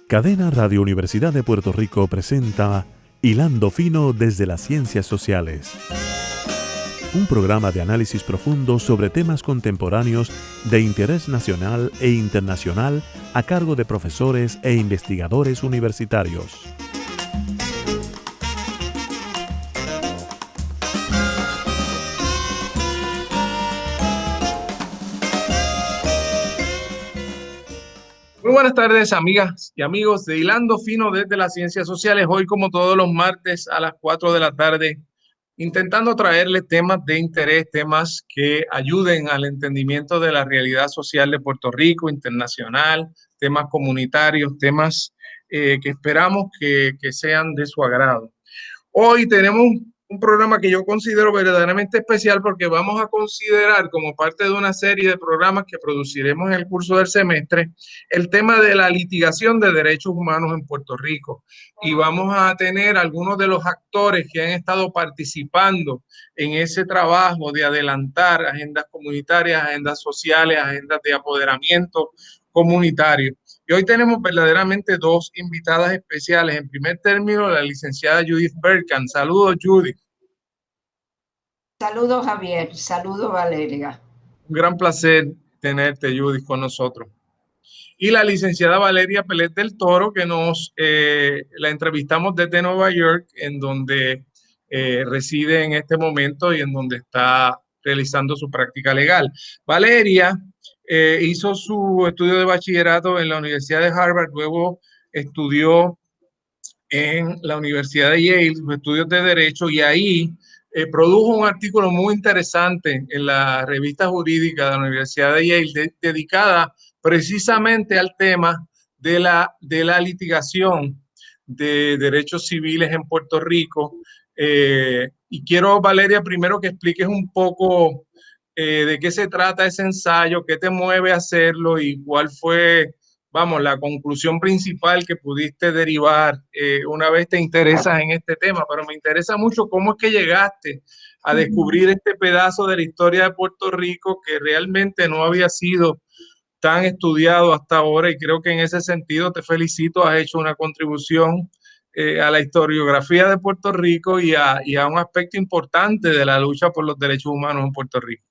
Cadena Radio Universidad de Puerto Rico presenta Hilando Fino desde las Ciencias Sociales. Un programa de análisis profundo sobre temas contemporáneos de interés nacional e internacional a cargo de profesores e investigadores universitarios. Muy buenas tardes, amigas y amigos de Hilando Fino desde las Ciencias Sociales. Hoy, como todos los martes a las 4 de la tarde, intentando traerles temas de interés, temas que ayuden al entendimiento de la realidad social de Puerto Rico, internacional, temas comunitarios, temas que esperamos que sean de su agrado. Hoy tenemos un programa que yo considero verdaderamente especial porque vamos a considerar como parte de una serie de programas que produciremos en el curso del semestre el tema de la litigación de derechos humanos en Puerto Rico. Y vamos a tener algunos de los actores que han estado participando en ese trabajo de adelantar agendas comunitarias, agendas sociales, agendas de apoderamiento comunitario. Y hoy tenemos verdaderamente dos invitadas especiales. En primer término, la licenciada Judith Berkan. Saludos, Judith. Saludos, Javier. Saludos, Valeria. Un gran placer tenerte, Judith, con nosotros. Y la licenciada Valeria Pelet del Toro, que la entrevistamos desde Nueva York, en donde reside en este momento y en donde está realizando su práctica legal. Valeria hizo su estudio de bachillerato en la Universidad de Harvard, luego estudió en la Universidad de Yale, sus estudios de Derecho, y ahí produjo un artículo muy interesante en la revista jurídica de la Universidad de Yale, dedicada precisamente al tema de la litigación de derechos civiles en Puerto Rico. Y quiero, Valeria, primero que expliques un poco de qué se trata ese ensayo, qué te mueve a hacerlo y cuál fue, vamos, la conclusión principal que pudiste derivar una vez te interesas en este tema. Pero me interesa mucho cómo es que llegaste a descubrir este pedazo de la historia de Puerto Rico que realmente no había sido tan estudiado hasta ahora, y creo que en ese sentido te felicito, has hecho una contribución a la historiografía de Puerto Rico y a un aspecto importante de la lucha por los derechos humanos en Puerto Rico.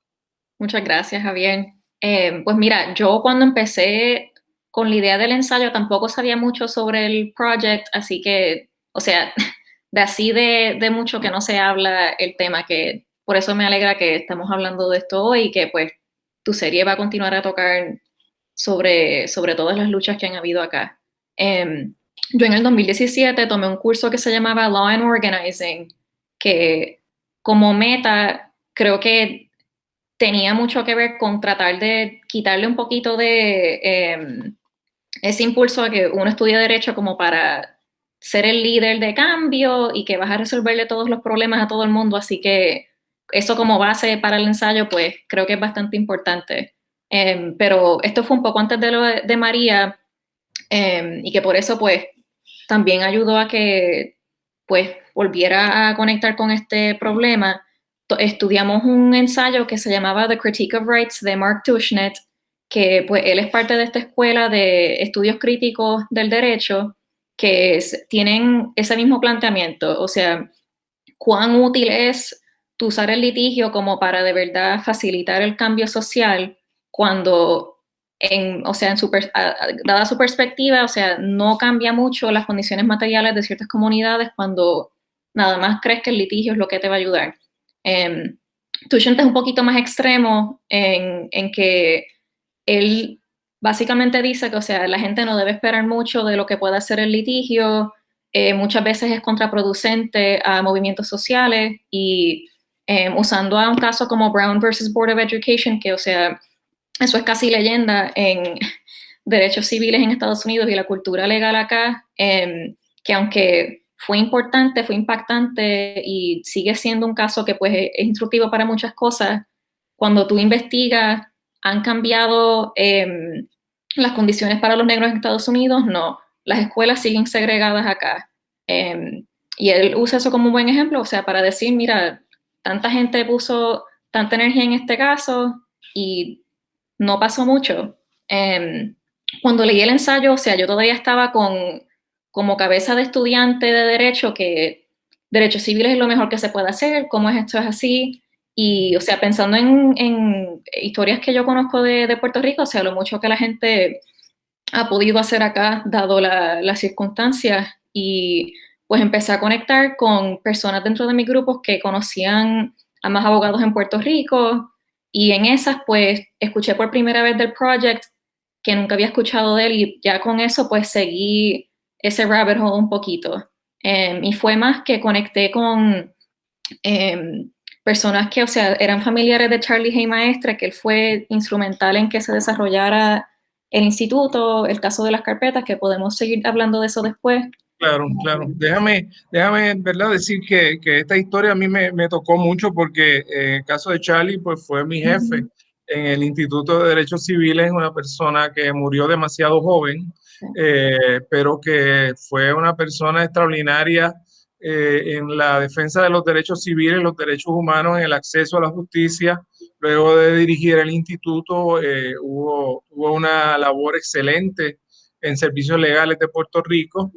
Muchas gracias, Javier. Pues mira, yo cuando empecé con la idea del ensayo tampoco sabía mucho sobre el project, así que, o sea, de mucho que no se habla el tema, que por eso me alegra que estamos hablando de esto hoy y que pues tu serie va a continuar a tocar sobre todas las luchas que han habido acá. Yo en el 2017 tomé un curso que se llamaba Law and Organizing, que como meta creo que tenía mucho que ver con tratar de quitarle un poquito de ese impulso a que uno estudie derecho como para ser el líder de cambio y que vas a resolverle todos los problemas a todo el mundo, así que eso como base para el ensayo pues creo que es bastante importante. Pero esto fue un poco antes de lo de María, y que por eso pues también ayudó a que pues volviera a conectar con este problema. Estudiamos un ensayo que se llamaba The Critique of Rights de Mark Tushnet, que pues él es parte de esta escuela de estudios críticos del derecho que tienen ese mismo planteamiento, o sea, cuán útil es usar el litigio como para de verdad facilitar el cambio social cuando, dada su perspectiva, o sea, no cambia mucho las condiciones materiales de ciertas comunidades cuando nada más crees que el litigio es lo que te va a ayudar. Tushnet es un poquito más extremo en que él básicamente dice que, o sea, la gente no debe esperar mucho de lo que pueda hacer el litigio, muchas veces es contraproducente a movimientos sociales y usando a un caso como Brown versus Board of Education, que, o sea, eso es casi leyenda en derechos civiles en Estados Unidos y la cultura legal acá, que aunque fue importante, fue impactante y sigue siendo un caso que pues es instructivo para muchas cosas, cuando tú investigas, ¿han cambiado las condiciones para los negros en Estados Unidos? No, las escuelas siguen segregadas acá. Y él usa eso como un buen ejemplo, o sea, para decir, mira, tanta gente puso tanta energía en este caso y no pasó mucho. cuando leí el ensayo, o sea, yo todavía estaba como cabeza de estudiante de derecho, que derechos civiles es lo mejor que se puede hacer, cómo es esto es así, y, o sea, pensando en historias que yo conozco de Puerto Rico, o sea, lo mucho que la gente ha podido hacer acá, dado las circunstancias, y pues empecé a conectar con personas dentro de mis grupos que conocían a más abogados en Puerto Rico, y en esas pues escuché por primera vez del project, que nunca había escuchado de él, y ya con eso pues seguí ese rabbit hole un poquito. Y fue más que conecté con personas que, o sea, eran familiares de Charlie Hay Maestre, que él fue instrumental en que se desarrollara el instituto, el caso de las carpetas, que podemos seguir hablando de eso después. Claro, claro. Déjame, ¿verdad? Decir que esta historia a mí me tocó mucho porque en el caso de Charlie, pues fue mi jefe en el Instituto de Derechos Civiles, una persona que murió demasiado joven, pero que fue una persona extraordinaria en la defensa de los derechos civiles, los derechos humanos, en el acceso a la justicia. Luego de dirigir el instituto, hubo una labor excelente en servicios legales de Puerto Rico.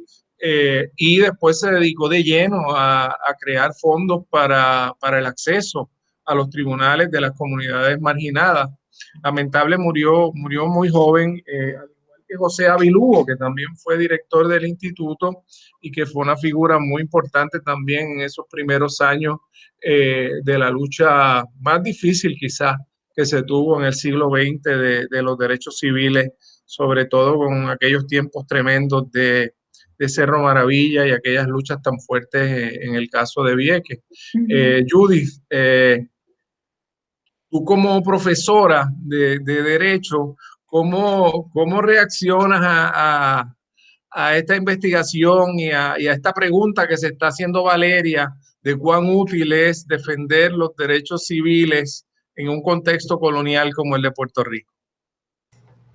Y después se dedicó de lleno a crear fondos para el acceso a los tribunales de las comunidades marginadas. Lamentable murió muy joven, al igual que José Avilugo, que también fue director del instituto y que fue una figura muy importante también en esos primeros años de la lucha más difícil quizás que se tuvo en el siglo XX de los derechos civiles, sobre todo con aquellos tiempos tremendos de Cerro Maravilla y aquellas luchas tan fuertes en el caso de Vieques. Judith, tú como profesora de Derecho, ¿cómo reaccionas a esta investigación y a esta pregunta que se está haciendo Valeria de cuán útil es defender los derechos civiles en un contexto colonial como el de Puerto Rico?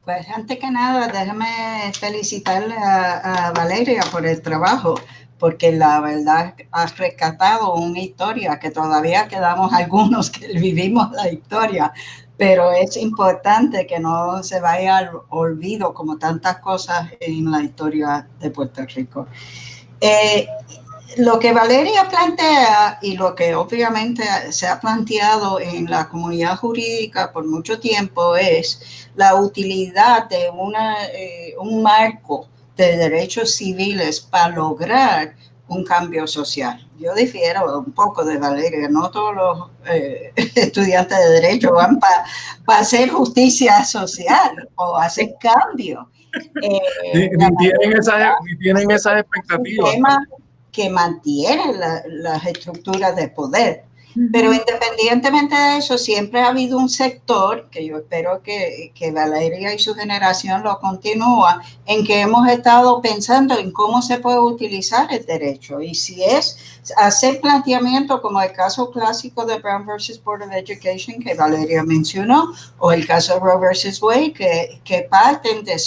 Pues antes que nada, déjame felicitarle a Valeria por el trabajo, porque la verdad has rescatado una historia que todavía quedamos algunos que vivimos la historia, pero es importante que no se vaya al olvido como tantas cosas en la historia de Puerto Rico. Lo que Valeria plantea y lo que obviamente se ha planteado en la comunidad jurídica por mucho tiempo es la utilidad de un marco de derechos civiles para lograr un cambio social. Yo difiero un poco de Valeria, no todos los estudiantes de derecho van para hacer justicia social o hacer cambio. Ni tienen esas expectativas. Que mantienen las estructuras de poder. Pero independientemente de eso, siempre ha habido un sector, que yo espero que Valeria y su generación lo continúa, en que hemos estado pensando en cómo se puede utilizar el derecho. Y si es hacer planteamiento como el caso clásico de Brown versus Board of Education, que Valeria mencionó, o el caso de Roe versus Wade, que parten de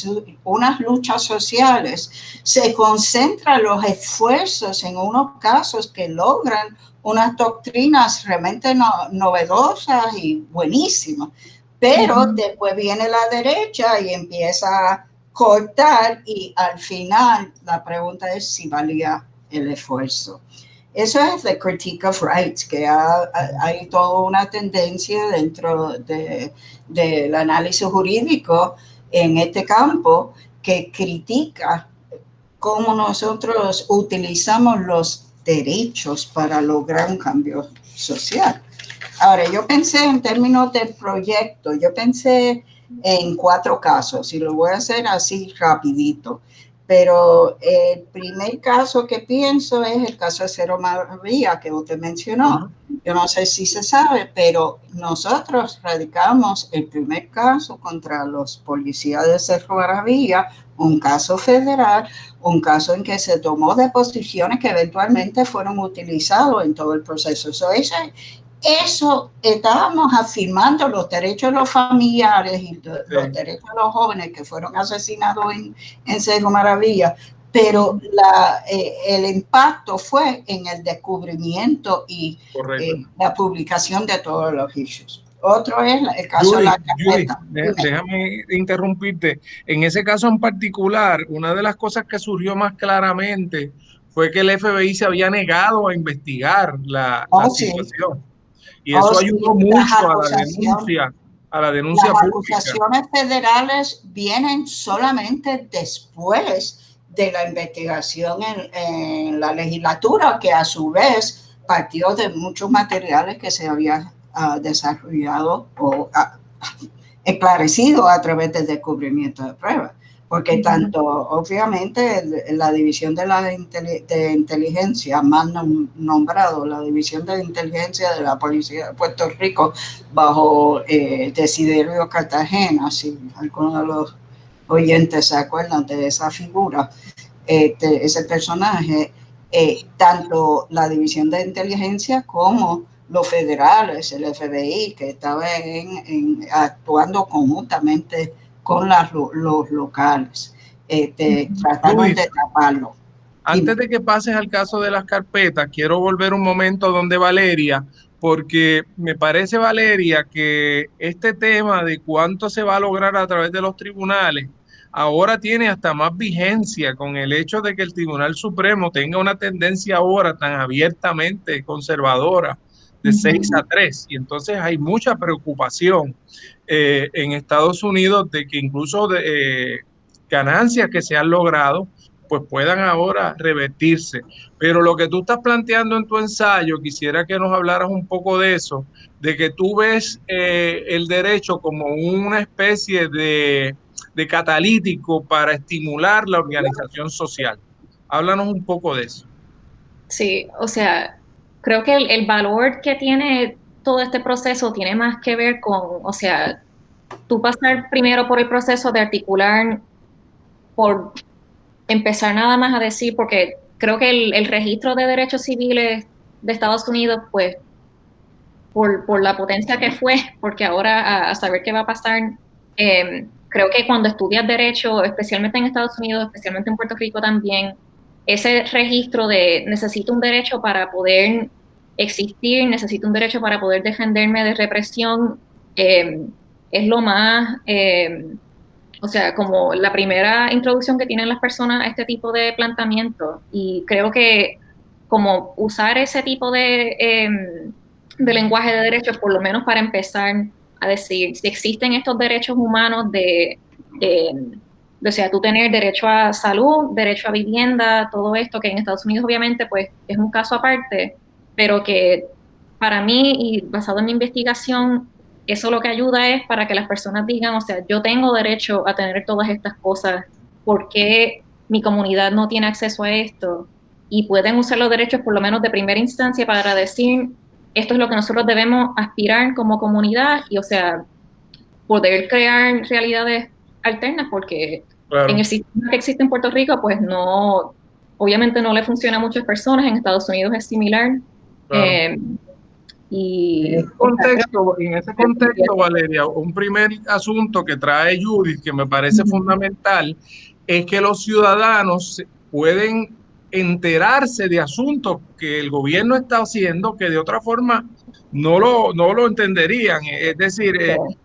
unas luchas sociales, se concentran los esfuerzos en unos casos que logran unas doctrinas realmente novedosas y buenísimas, pero después viene la derecha y empieza a cortar y al final la pregunta es si valía el esfuerzo. Eso es the critique of rights, que hay toda una tendencia dentro del análisis jurídico en este campo que critica cómo nosotros utilizamos los derechos para lograr un cambio social. Ahora, yo pensé en términos del proyecto, yo pensé en 4 casos y lo voy a hacer así rapidito. Pero el primer caso que pienso es el caso de Cerro Maravilla, que usted mencionó. Yo no sé si se sabe, pero nosotros radicamos el primer caso contra los policías de Cerro Maravilla, un caso federal, un caso en que se tomó deposiciones que eventualmente fueron utilizados en todo el proceso. Eso estábamos afirmando los derechos de los familiares y los derechos de los jóvenes que fueron asesinados en Cerro Maravilla, pero el impacto fue en el descubrimiento y la publicación de todos los issues. Otro es el caso de la carpeta. Déjame interrumpirte. En ese caso en particular, una de las cosas que surgió más claramente fue que el FBI se había negado a investigar la situación. Y eso ayudó mucho a la denuncia Las pública. acusaciones federales vienen solamente después de la investigación en la legislatura, que a su vez partió de muchos materiales que se habían desarrollado o esclarecido a través del descubrimiento de pruebas. Porque tanto, obviamente, la división de inteligencia, más nombrado, la división de inteligencia de la Policía de Puerto Rico, bajo Desiderio Cartagena, si algunos de los oyentes se acuerdan de esa figura, ese personaje, tanto la división de inteligencia como los federales, el FBI, que estaba actuando conjuntamente con los locales, tratando de taparlo. Antes de que pases al caso de las carpetas, quiero volver un momento donde Valeria, porque me parece, Valeria, que este tema de cuánto se va a lograr a través de los tribunales ahora tiene hasta más vigencia con el hecho de que el Tribunal Supremo tenga una tendencia ahora tan abiertamente conservadora de 6-3, y entonces hay mucha preocupación en Estados Unidos de que incluso ganancias que se han logrado pues puedan ahora revertirse. Pero lo que tú estás planteando en tu ensayo, quisiera que nos hablaras un poco de eso, de que tú ves el derecho como una especie de catalítico para estimular la organización social. Háblanos un poco de eso. Sí, o sea, creo que el valor que tiene todo este proceso tiene más que ver con, o sea, tú pasar primero por el proceso de articular, por empezar nada más a decir, porque creo que el registro de derechos civiles de Estados Unidos, pues, por la potencia que fue, porque ahora a saber qué va a pasar, creo que cuando estudias derecho, especialmente en Estados Unidos, especialmente en Puerto Rico también, ese registro de necesito un derecho para poder existir, necesito un derecho para poder defenderme de represión, es lo más, o sea, como la primera introducción que tienen las personas a este tipo de planteamiento. Y creo que como usar ese tipo de lenguaje de derechos, por lo menos para empezar a decir si existen estos derechos humanos o sea, tú tener derecho a salud, derecho a vivienda, todo esto, que en Estados Unidos obviamente pues es un caso aparte, pero que para mí y basado en mi investigación, eso lo que ayuda es para que las personas digan, o sea, yo tengo derecho a tener todas estas cosas, ¿por qué mi comunidad no tiene acceso a esto? Y pueden usar los derechos por lo menos de primera instancia para decir, esto es lo que nosotros debemos aspirar como comunidad y, o sea, poder crear realidades alternas, porque en el sistema que existe en Puerto Rico, pues no, obviamente no le funciona a muchas personas, en Estados Unidos es similar. Y en ese contexto, Valeria, un primer asunto que trae Judith, que me parece fundamental, es que los ciudadanos pueden enterarse de asuntos que el gobierno está haciendo que de otra forma no lo entenderían. Es decir,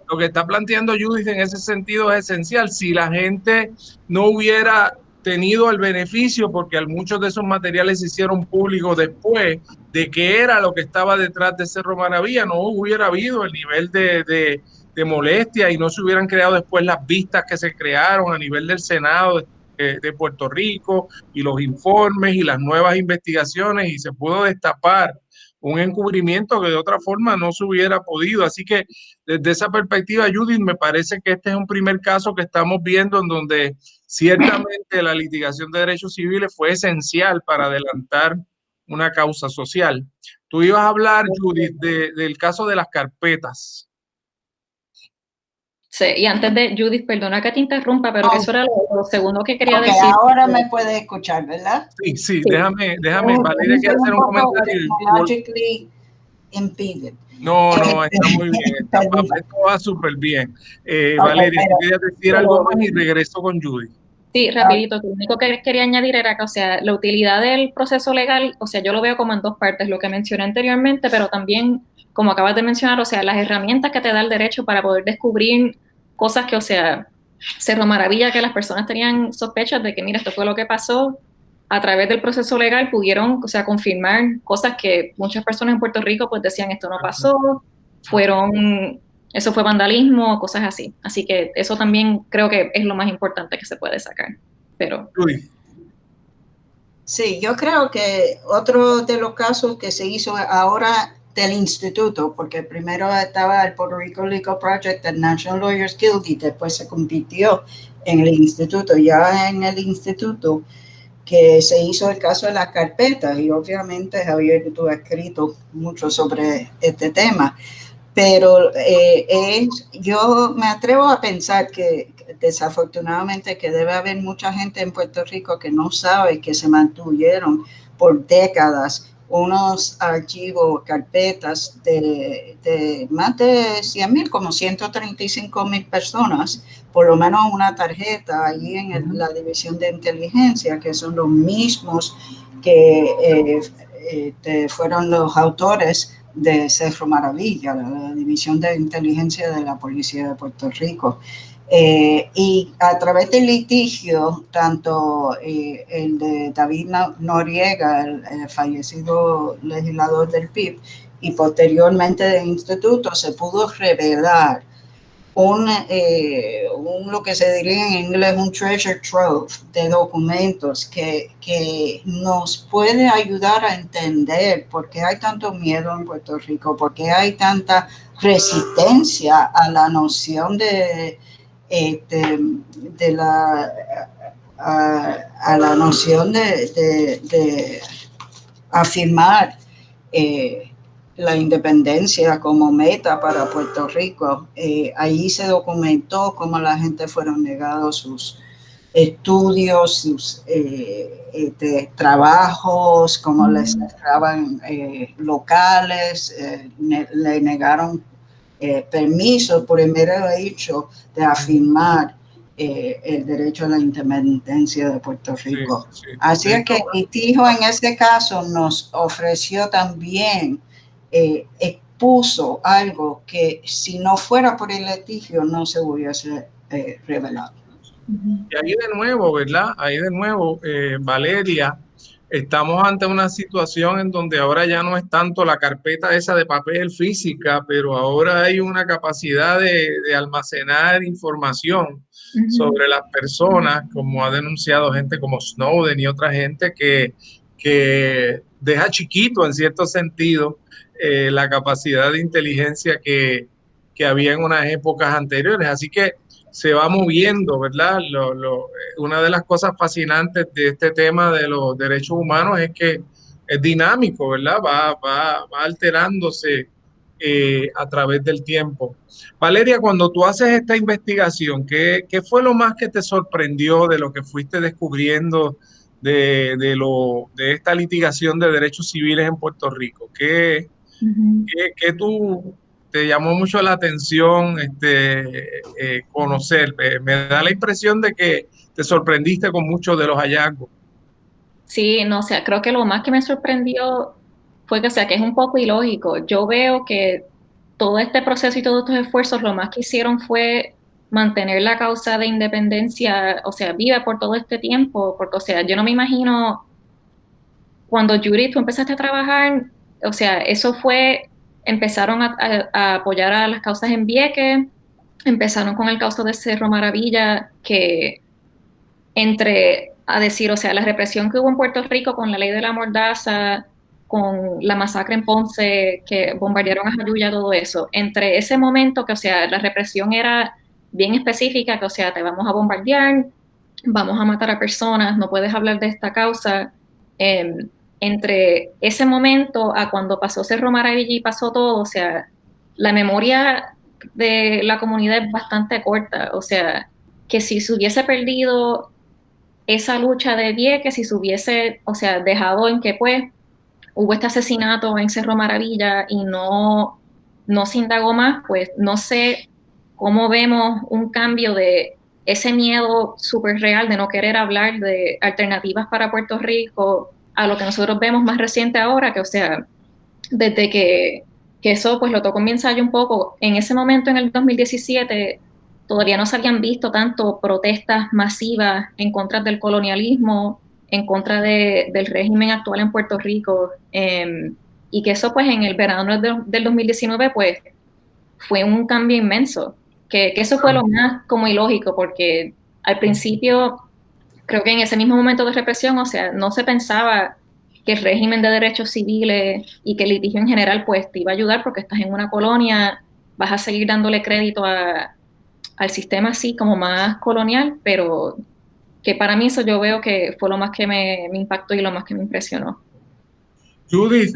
lo que está planteando Judith en ese sentido es esencial. Si la gente no hubiera tenido el beneficio, porque muchos de esos materiales se hicieron públicos después de que era lo que estaba detrás de Cerro Maravilla, no hubiera habido el nivel de molestia y no se hubieran creado después las vistas que se crearon a nivel del Senado de Puerto Rico y los informes y las nuevas investigaciones, y se pudo destapar un encubrimiento que de otra forma no se hubiera podido. Así que desde esa perspectiva, Judith, me parece que este es un primer caso que estamos viendo en donde ciertamente la litigación de derechos civiles fue esencial para adelantar una causa social. Tú ibas a hablar, Judith, del caso de las carpetas. Sí, y antes de Judith, perdona que te interrumpa, pero eso era lo segundo que quería decir. Ahora me puedes escuchar, ¿verdad? Sí, déjame, Valeria quiere hacer un comentario. Technologically impeded. No, está muy bien, esto va súper bien. Valeria, si querías decir algo más y regreso con Judith. Sí, rapidito, lo único que quería añadir era que, o sea, la utilidad del proceso legal, o sea, yo lo veo como en dos partes, lo que mencioné anteriormente, pero también como acabas de mencionar, o sea, las herramientas que te da el derecho para poder descubrir cosas que, o sea, Cerro Maravilla, que las personas tenían sospechas de que, mira, esto fue lo que pasó, a través del proceso legal pudieron, o sea, confirmar cosas que muchas personas en Puerto Rico pues decían, esto no pasó, eso fue vandalismo, cosas así. Así que eso también creo que es lo más importante que se puede sacar. Pero... Sí, yo creo que otro de los casos que se hizo ahora del instituto, porque primero estaba el Puerto Rico Legal Project del National Lawyers Guild y después se convirtió en el instituto. Ya en el instituto que se hizo el caso de las carpetas, y obviamente Javier, tú has escrito mucho sobre este tema, pero yo me atrevo a pensar que desafortunadamente que debe haber mucha gente en Puerto Rico que no sabe que se mantuvieron por décadas unos archivos, carpetas de más de 100,000, como 135,000 personas, por lo menos una tarjeta ahí en la división de inteligencia, que son los mismos que fueron los autores de Cerro Maravilla, la división de inteligencia de la Policía de Puerto Rico. Y a través del litigio, tanto el de David Noriega, el fallecido legislador del PIB, y posteriormente del instituto, se pudo revelar lo que se diría en inglés un treasure trove de documentos que nos puede ayudar a entender por qué hay tanto miedo en Puerto Rico, por qué hay tanta resistencia a la noción a la noción de afirmar la independencia como meta para Puerto Rico. Allí se documentó cómo la gente fueron negados sus estudios, sus trabajos, cómo les cerraban locales, le negaron permiso por el mero hecho de afirmar el derecho a la independencia de Puerto Rico. Sí, sí. Así es que el litigio en ese caso nos ofreció también, expuso algo que si no fuera por el litigio no se hubiese revelado. Y ahí de nuevo, ¿verdad? Ahí de nuevo, Valeria, estamos ante una situación en donde ahora ya no es tanto la carpeta esa de papel física, pero ahora hay una capacidad de almacenar información sobre las personas, como ha denunciado gente como Snowden y otra gente que deja chiquito en cierto sentido la capacidad de inteligencia que había en unas épocas anteriores. Así que se va moviendo, ¿verdad? Una de las cosas fascinantes de este tema de los derechos humanos es que es dinámico, ¿verdad? Va alterándose a través del tiempo. Valeria, cuando tú haces esta investigación, ¿qué fue lo más que te sorprendió de lo que fuiste descubriendo de esta litigación de derechos civiles en Puerto Rico? ¿Qué tú te llamó mucho la atención conocer? Me da la impresión de que te sorprendiste con muchos de los hallazgos. Sí, no, o sea, creo que lo más que me sorprendió fue que, o sea, que es un poco ilógico. Yo veo que todo este proceso y todos estos esfuerzos, lo más que hicieron fue mantener la causa de independencia, o sea, viva por todo este tiempo, porque, o sea, yo no me imagino cuando Judy, tú empezaste a trabajar, o sea, eso fue, empezaron a apoyar a las causas en Vieques, empezaron con el caso de Cerro Maravilla, que a decir, o sea, la represión que hubo en Puerto Rico con la ley de la mordaza, con la masacre en Ponce, que bombardearon a Jayuya, todo eso, entre ese momento que, o sea, la represión era bien específica, que, o sea, te vamos a bombardear, vamos a matar a personas, no puedes hablar de esta causa, entre ese momento a cuando pasó Cerro Maravilla y pasó todo, o sea, la memoria de la comunidad es bastante corta, o sea, que si se hubiese perdido esa lucha de Vieques, si se hubiese, o sea, dejado en que pues hubo este asesinato en Cerro Maravilla y no se indagó más, pues no sé cómo vemos un cambio de ese miedo súper real de no querer hablar de alternativas para Puerto Rico a lo que nosotros vemos más reciente ahora, que, o sea, desde que que eso pues lo toco en mi ensayo un poco. En ese momento, en el 2017, todavía no se habían visto tanto protestas masivas en contra del colonialismo, en contra del régimen actual en Puerto Rico, y que eso pues en el verano del 2019 pues fue un cambio inmenso, que eso fue lo más como ilógico, porque al principio, creo que en ese mismo momento de represión, o sea, no se pensaba que el régimen de derechos civiles y que el litigio en general pues te iba a ayudar porque estás en una colonia, vas a seguir dándole crédito al sistema así como más colonial, pero que para mí eso yo veo que fue lo más que me impactó y lo más que me impresionó. Judith,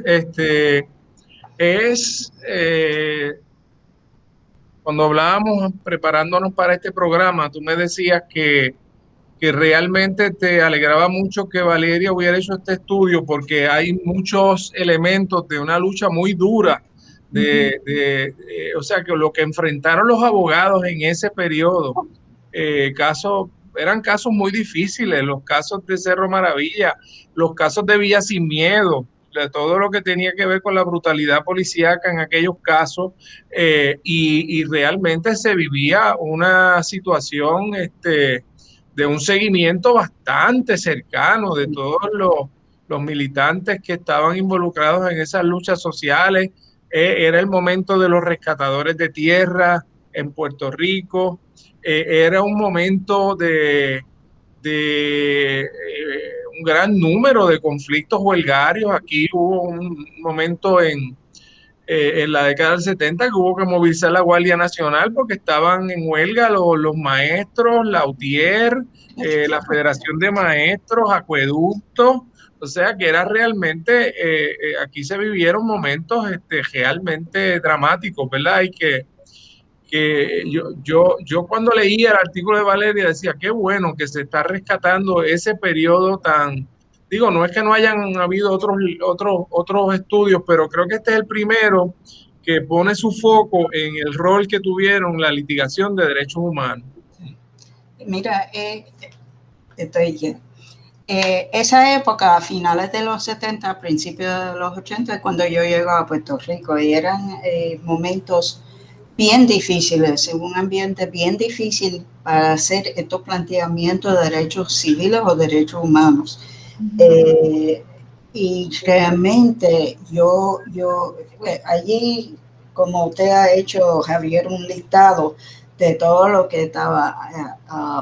cuando hablábamos preparándonos para este programa, tú me decías que realmente te alegraba mucho que Valeria hubiera hecho este estudio porque hay muchos elementos de una lucha muy dura, o sea, que lo que enfrentaron los abogados en ese periodo, eran casos muy difíciles, los casos de Cerro Maravilla, los casos de Villa Sin Miedo, de todo lo que tenía que ver con la brutalidad policíaca en aquellos casos, y realmente se vivía una situación de un seguimiento bastante cercano de todos los militantes que estaban involucrados en esas luchas sociales. Era el momento de los rescatadores de tierra en Puerto Rico. Era un momento de un gran número de conflictos huelgarios. Aquí hubo un momento en la década del 70 que hubo que movilizar la Guardia Nacional porque estaban en huelga los maestros, la UTIER, la Federación de Maestros, Acueductos. O sea que era realmente, aquí se vivieron momentos realmente dramáticos, ¿verdad? Y que yo cuando leía el artículo de Valeria decía, qué bueno que se está rescatando ese periodo tan, digo, no es que no hayan habido otros estudios, pero creo que este es el primero que pone su foco en el rol que tuvieron la litigación de derechos humanos. Mira, estoy lleno. Esa época, a finales de los 70, principios de los 80, cuando yo llego a Puerto Rico, y eran momentos bien difíciles, en un ambiente bien difícil para hacer estos planteamientos de derechos civiles o derechos humanos. Y realmente yo allí, como usted ha hecho, Javier, un listado de todo lo que estaba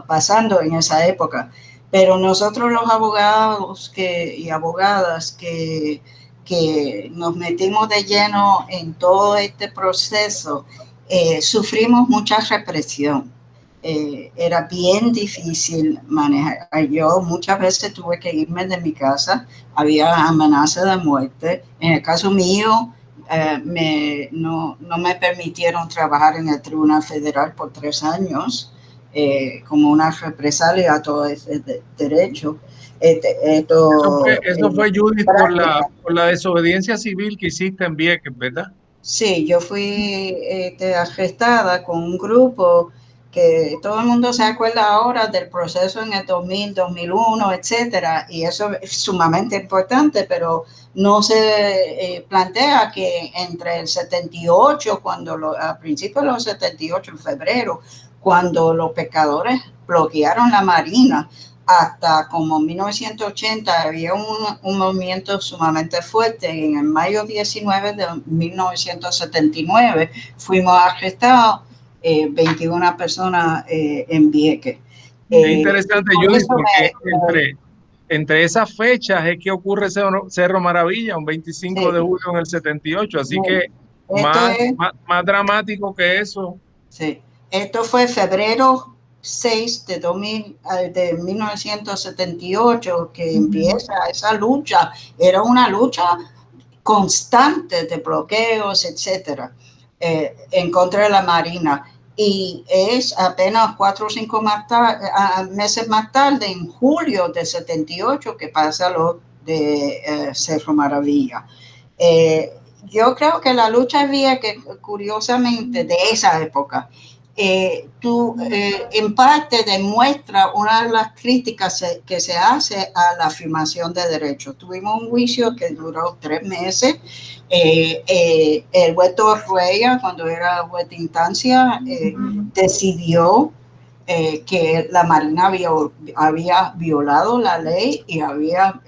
pasando en esa época. Pero nosotros los abogados y abogadas que nos metimos de lleno en todo este proceso, sufrimos mucha represión. Era bien difícil manejar. Yo muchas veces tuve que irme de mi casa, había amenaza de muerte. En el caso mío, no me permitieron trabajar en el Tribunal Federal por 3 años. Como una represalia a todo ese derecho. Eso fue Judith, por la desobediencia civil que hiciste en Vieques, ¿verdad? Sí, yo fui arrestada con un grupo que todo el mundo se acuerda ahora del proceso en el 2000, 2001, etcétera, y eso es sumamente importante, pero no se plantea que entre el 78, a principios de los 78, en febrero, cuando los pescadores bloquearon la marina, hasta como 1980 había un movimiento sumamente fuerte. En el mayo 19 de 1979 fuimos arrestados 21 personas en Vieques. Es interesante, Judith, porque entre esas fechas es que ocurre Cerro Maravilla, un 25 de julio en el 78, así que más dramático que eso. Sí, esto fue febrero 6 de 1978 que empieza esa lucha. Era una lucha constante de bloqueos, etcétera, en contra de la Marina. Y es apenas 4 o 5 meses más tarde, en julio de 78, que pasa lo de Cerro Maravilla. Yo creo que la lucha había que, curiosamente, de esa época, tú en parte demuestra una de las críticas que se hace a la afirmación de derechos. Tuvimos un juicio que duró 3 meses. El juez Torruella, cuando era juez de instancia, decidió que la Marina había violado la ley y había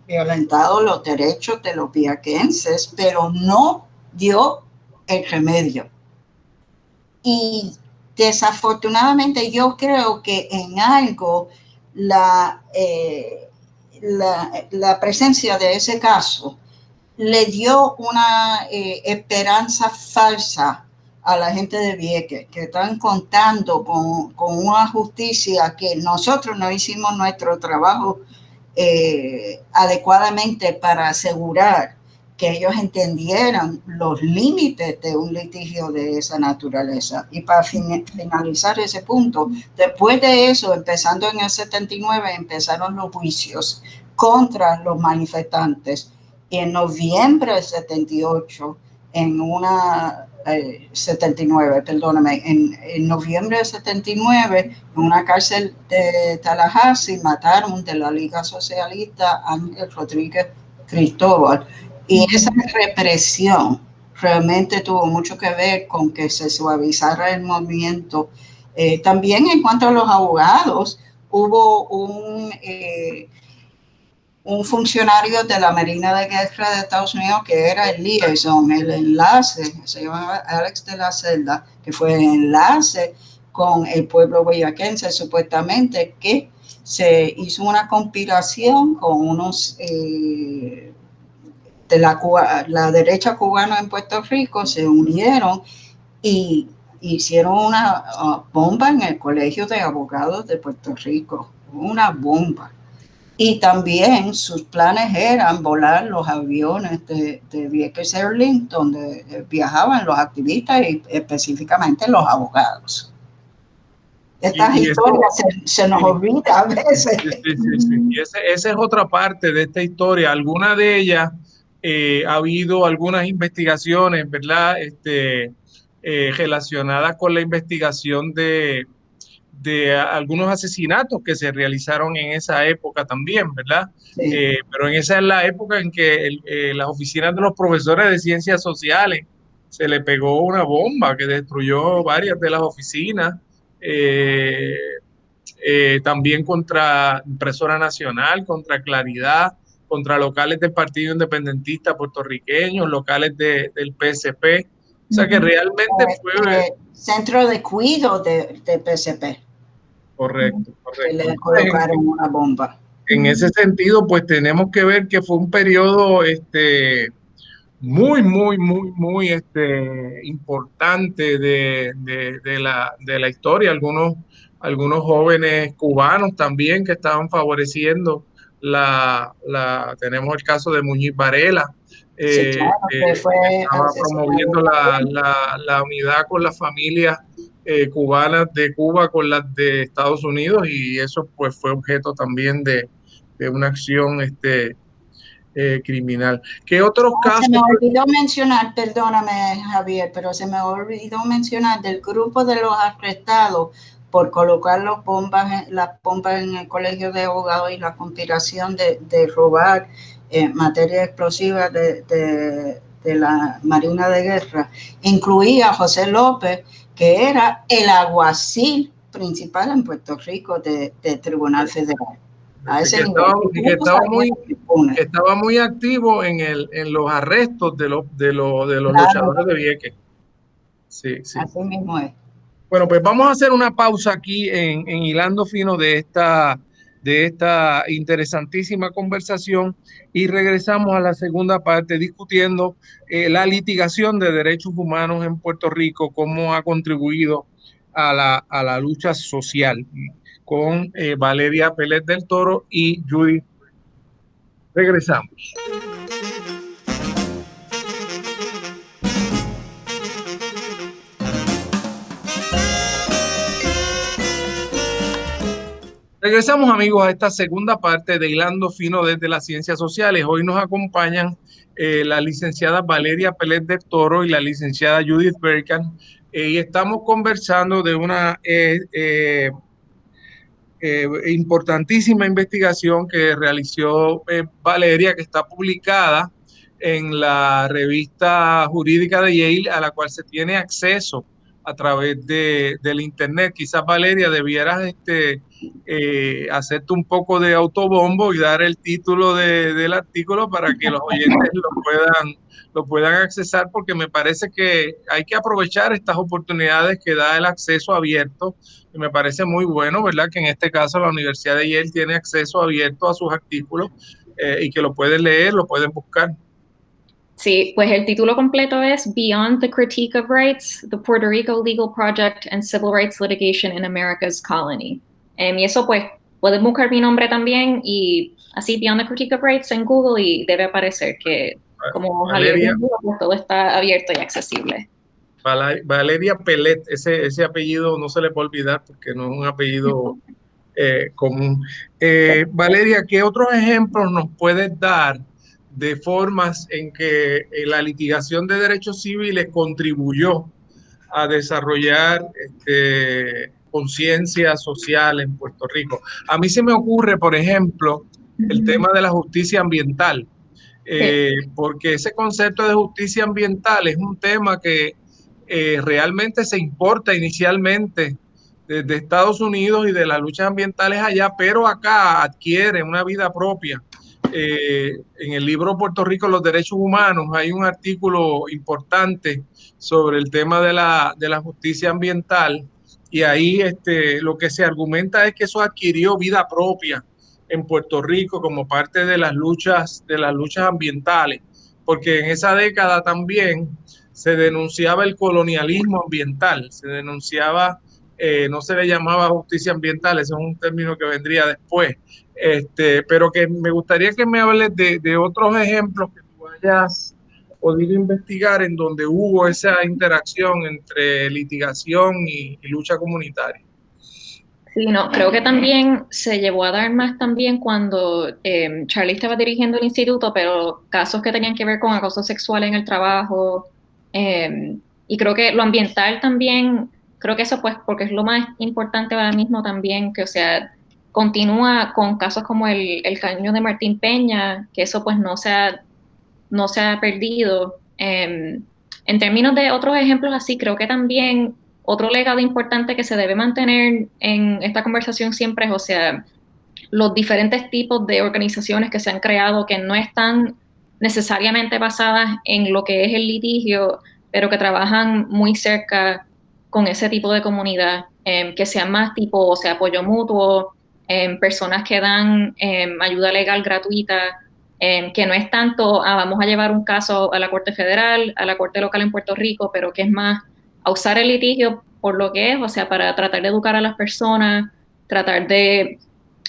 violentado los derechos de los viequenses, pero no dio el remedio. Y desafortunadamente yo creo que en algo la presencia de ese caso le dio una esperanza falsa a la gente de Vieques, que están contando con una justicia que nosotros no hicimos nuestro trabajo adecuadamente para asegurar que ellos entendieran los límites de un litigio de esa naturaleza. Y para finalizar ese punto, después de eso, empezando en el 79, empezaron los juicios contra los manifestantes. Y en noviembre del 78, en noviembre del 79, en una cárcel de Tallahassee, mataron de la Liga Socialista a Ángel Rodríguez Cristóbal. Y esa represión realmente tuvo mucho que ver con que se suavizara el movimiento. También en cuanto a los abogados, hubo un funcionario de la Marina de Guerra de Estados Unidos que era el liaison, el enlace, se llamaba Alex de la Celda, que fue el enlace con el pueblo boyacense, supuestamente, que se hizo una conspiración con unos de la derecha cubana en Puerto Rico, se unieron y hicieron una bomba en el Colegio de Abogados de Puerto Rico, una bomba. Y también sus planes eran volar los aviones de Vieques Airlines, donde viajaban los activistas y específicamente los abogados. Estas historias se nos olvida a veces. Sí. Y esa es otra parte de esta historia. Alguna de ellas, ha habido algunas investigaciones, ¿verdad? Relacionadas con la investigación de algunos asesinatos que se realizaron en esa época también, ¿verdad? Sí. Pero esa es la época en que las oficinas de los profesores de ciencias sociales se le pegó una bomba que destruyó varias de las oficinas, también contra Impresora Nacional, contra Claridad, contra locales del Partido Independentista puertorriqueño, locales del PSP. O sea que realmente fue... Centro de cuidado de PSP. Correcto. Que le colocaron una bomba. En ese sentido, pues tenemos que ver que fue un periodo muy importante de la historia. Algunos jóvenes cubanos también que estaban favoreciendo tenemos el caso de Muñiz Varela, sí, claro, que estaba promoviendo la unidad con las familias cubanas de Cuba con las de Estados Unidos, y eso pues fue objeto también de una acción criminal. ¿Qué otros casos? Se me olvidó mencionar, perdóname Javier, pero se me olvidó mencionar del grupo de los arrestados por colocar las bombas en el Colegio de Abogados y la conspiración de robar materia explosiva de la Marina de Guerra. Incluía a José López, que era el alguacil principal en Puerto Rico del Tribunal Federal. Estaba muy activo en los arrestos de los luchadores de Vieques. Sí. Así mismo es. Bueno, pues vamos a hacer una pausa aquí en Hilando Fino de esta interesantísima conversación, y regresamos a la segunda parte discutiendo la litigación de derechos humanos en Puerto Rico, cómo ha contribuido a la lucha social, con Valeria Pérez del Toro y Judith. Regresamos. Regresamos, amigos, a esta segunda parte de Hilando Fino desde las Ciencias Sociales. Hoy nos acompañan la licenciada Valeria Pérez del Toro y la licenciada Judith Berkan, y estamos conversando de una importantísima investigación que realizó Valeria, que está publicada en la revista jurídica de Yale, a la cual se tiene acceso a través del internet. Quizás, Valeria, debieras hacerte un poco de autobombo y dar el título del artículo para que los oyentes lo puedan accesar, porque me parece que hay que aprovechar estas oportunidades que da el acceso abierto. Y me parece muy bueno, ¿verdad?, que en este caso la Universidad de Yale tiene acceso abierto a sus artículos y que lo pueden leer, lo pueden buscar. Sí, pues el título completo es Beyond the Critique of Rights, the Puerto Rico Legal Project and Civil Rights Litigation in America's Colony. Y eso, pues, pueden buscar mi nombre también y así Beyond the Critique of Rights en Google y debe aparecer que como Valeria, pues, todo está abierto y accesible. Valeria Pellet, ese apellido no se le puede olvidar porque no es un apellido común. Valeria, ¿qué otros ejemplos nos puedes dar de formas en que la litigación de derechos civiles contribuyó a desarrollar conciencia social en Puerto Rico? A mí se me ocurre, por ejemplo, el tema de la justicia ambiental, porque ese concepto de justicia ambiental es un tema que realmente se importa inicialmente desde Estados Unidos y de las luchas ambientales allá, pero acá adquiere una vida propia. En el libro Puerto Rico, los derechos humanos, hay un artículo importante sobre el tema de la justicia ambiental, y ahí lo que se argumenta es que eso adquirió vida propia en Puerto Rico como parte de las luchas ambientales, porque en esa década también se denunciaba el colonialismo ambiental, se denunciaba, no se le llamaba justicia ambiental, ese es un término que vendría después, pero que me gustaría que me hables de otros ejemplos que tú hayas podido investigar en donde hubo esa interacción entre litigación y lucha comunitaria. Sí, no, creo que también se llevó a dar más también cuando Charlie estaba dirigiendo el instituto, pero casos que tenían que ver con acoso sexual en el trabajo, y creo que lo ambiental también, creo que eso pues porque es lo más importante ahora mismo también, que o sea, continúa con casos como el caño de Martín Peña, que eso pues no se ha perdido. En términos de otros ejemplos así, creo que también otro legado importante que se debe mantener en esta conversación siempre es, o sea, los diferentes tipos de organizaciones que se han creado que no están necesariamente basadas en lo que es el litigio, pero que trabajan muy cerca con ese tipo de comunidad, que sean más tipo, o sea, apoyo mutuo, personas que dan ayuda legal gratuita, que no es tanto, vamos a llevar un caso a la Corte Federal, a la Corte Local en Puerto Rico, pero que es más a usar el litigio por lo que es, o sea, para tratar de educar a las personas, tratar de,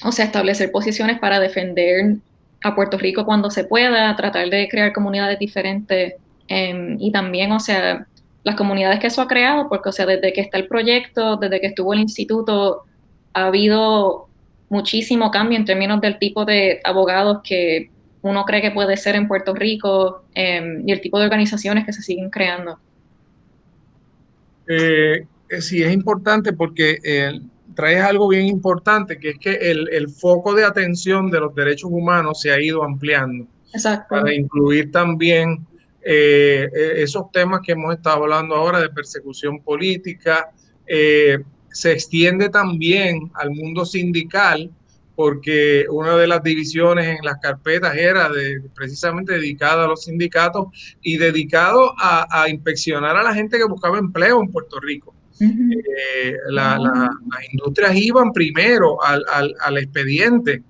o sea, establecer posiciones para defender a Puerto Rico cuando se pueda, tratar de crear comunidades diferentes, y también, o sea, las comunidades que eso ha creado, porque, o sea, desde que está el proyecto, desde que estuvo el instituto, ha habido muchísimo cambio en términos del tipo de abogados que uno cree que puede ser en Puerto Rico, y el tipo de organizaciones que se siguen creando. Sí, es importante porque traes algo bien importante, que es que el foco de atención de los derechos humanos se ha ido ampliando. Exacto. Para incluir también esos temas que hemos estado hablando ahora de persecución política. Se extiende también al mundo sindical, porque una de las divisiones en las carpetas era precisamente dedicada a los sindicatos y dedicado a inspeccionar a la gente que buscaba empleo en Puerto Rico. Las industrias iban primero al expediente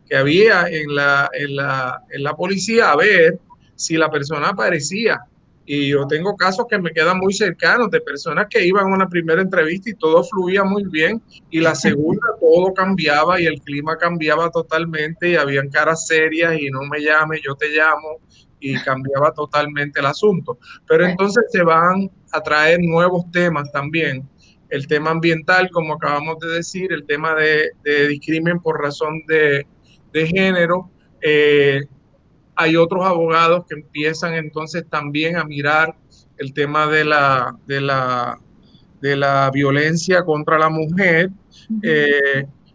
que había en la policía a ver si la persona aparecía. Y yo tengo casos que me quedan muy cercanos de personas que iban a una primera entrevista y todo fluía muy bien, y la segunda todo cambiaba y el clima cambiaba totalmente y habían caras serias y no me llame, yo te llamo, y cambiaba totalmente el asunto. Pero entonces se van a traer nuevos temas también. El tema ambiental, como acabamos de decir, el tema de discrimen por razón de género. Hay otros abogados que empiezan entonces también a mirar el tema de la de la violencia contra la mujer.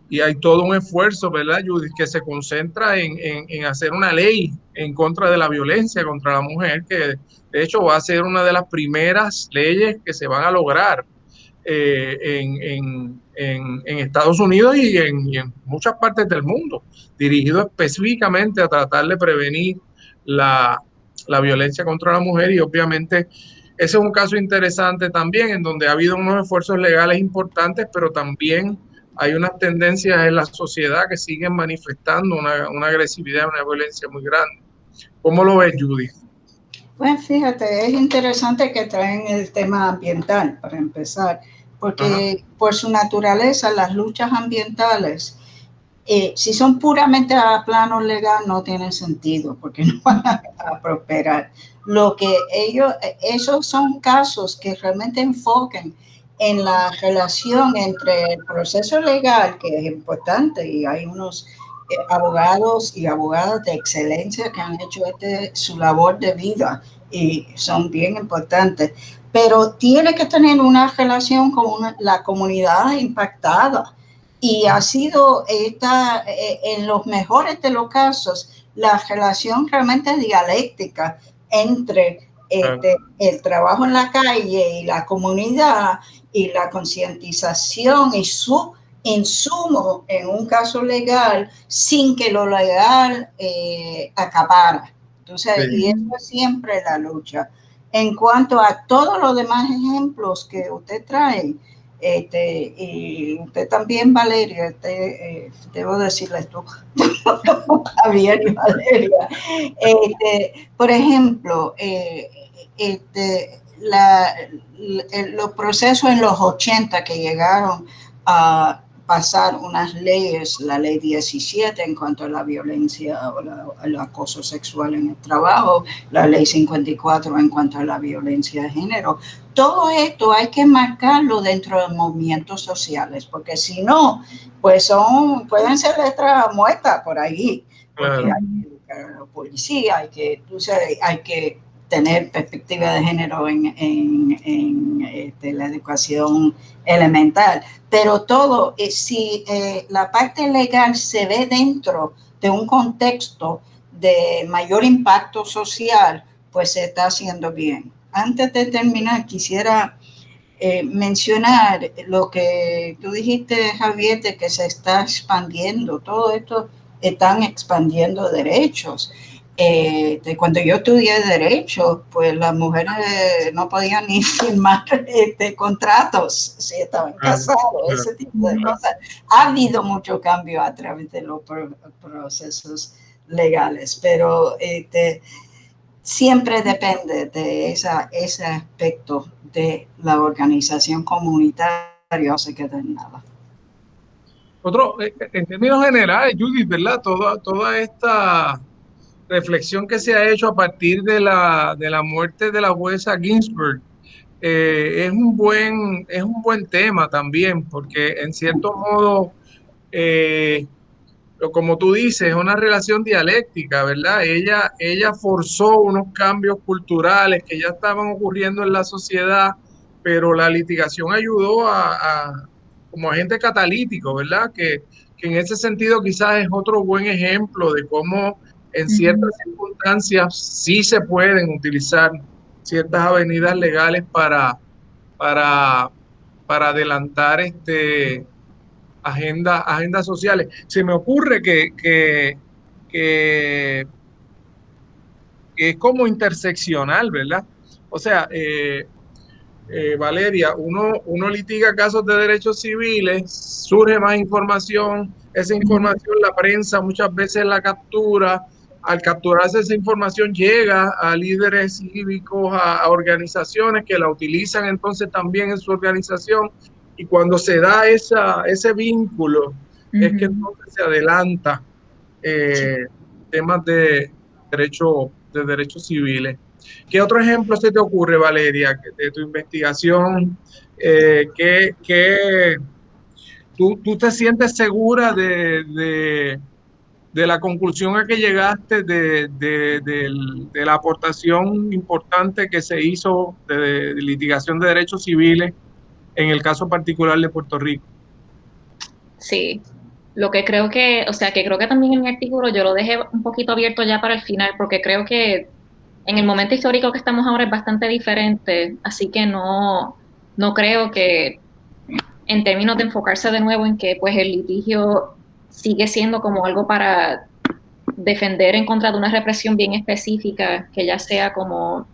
Y hay todo un esfuerzo, ¿verdad, Judith?, que se concentra en hacer una ley en contra de la violencia contra la mujer, que de hecho va a ser una de las primeras leyes que se van a lograr en Estados Unidos y en muchas partes del mundo, dirigido específicamente a tratar de prevenir la violencia contra la mujer. Y obviamente ese es un caso interesante también, en donde ha habido unos esfuerzos legales importantes, pero también hay unas tendencias en la sociedad que siguen manifestando una agresividad, una violencia muy grande. ¿Cómo lo ves, Judith? Pues fíjate, es interesante que traen el tema ambiental, para empezar, porque por su naturaleza las luchas ambientales, si son puramente a plano legal, no tienen sentido, porque no van a prosperar. Lo que esos son casos que realmente enfoquen en la relación entre el proceso legal, que es importante, y hay unos abogados y abogadas de excelencia que han hecho su labor de vida y son bien importantes, pero tiene que tener una relación con la comunidad impactada. Y ha sido en los mejores de los casos, la relación realmente dialéctica entre el trabajo en la calle y la comunidad y la concientización y su insumo en un caso legal sin que lo legal acapara. Entonces, sí. Y eso es siempre la lucha. En cuanto a todos los demás ejemplos que usted trae, y usted también, Valeria, debo decirle esto, Javier y Valeria, por ejemplo, los procesos en los 80 que llegaron a pasar unas leyes, la ley 17 en cuanto a la violencia o el acoso sexual en el trabajo, la ley 54 en cuanto a la violencia de género. Todo esto hay que marcarlo dentro de movimientos sociales, porque si no, pues pueden ser letras muertas por ahí, porque hay que educar a la policía, hay que tener perspectiva de género en la educación elemental, pero todo, si la parte legal se ve dentro de un contexto de mayor impacto social, pues se está haciendo bien. Antes de terminar, quisiera mencionar lo que tú dijiste, Javier, de que se está expandiendo, todo esto están expandiendo derechos. Cuando yo estudié Derecho, pues las mujeres no podían ni firmar contratos si estaban casados, ese tipo de cosas. Ha habido mucho cambio a través de los procesos legales, pero siempre depende de ese aspecto de la organización comunitaria, no se queda en nada. En términos generales, Judith, ¿verdad? Toda esta reflexión que se ha hecho a partir de la muerte de la jueza Ginsburg es un buen tema también, porque en cierto modo, como tú dices, es una relación dialéctica, ¿verdad? Ella forzó unos cambios culturales que ya estaban ocurriendo en la sociedad, pero la litigación ayudó como agente catalítico, ¿verdad? Que en ese sentido quizás es otro buen ejemplo de cómo en ciertas circunstancias sí se pueden utilizar ciertas avenidas legales para adelantar agendas sociales. Se me ocurre que es como interseccional, ¿verdad? O sea, Valeria, uno litiga casos de derechos civiles, surge más información, esa información la prensa muchas veces la captura, al capturarse esa información llega a líderes cívicos, a organizaciones que la utilizan entonces también en su organización, y cuando se da ese vínculo es que entonces se adelanta temas de derechos civiles. ¿Qué otro ejemplo se te ocurre, Valeria, de tu investigación? ¿Tú te sientes segura de la conclusión a que llegaste de la aportación importante que se hizo de litigación de derechos civiles en el caso particular de Puerto Rico. Sí, lo que creo que, o sea, que creo que también en mi artículo yo lo dejé un poquito abierto ya para el final, porque creo que en el momento histórico que estamos ahora es bastante diferente, así que no creo que en términos de enfocarse de nuevo en que pues el litigio sigue siendo como algo para defender en contra de una represión bien específica, que ya sea como,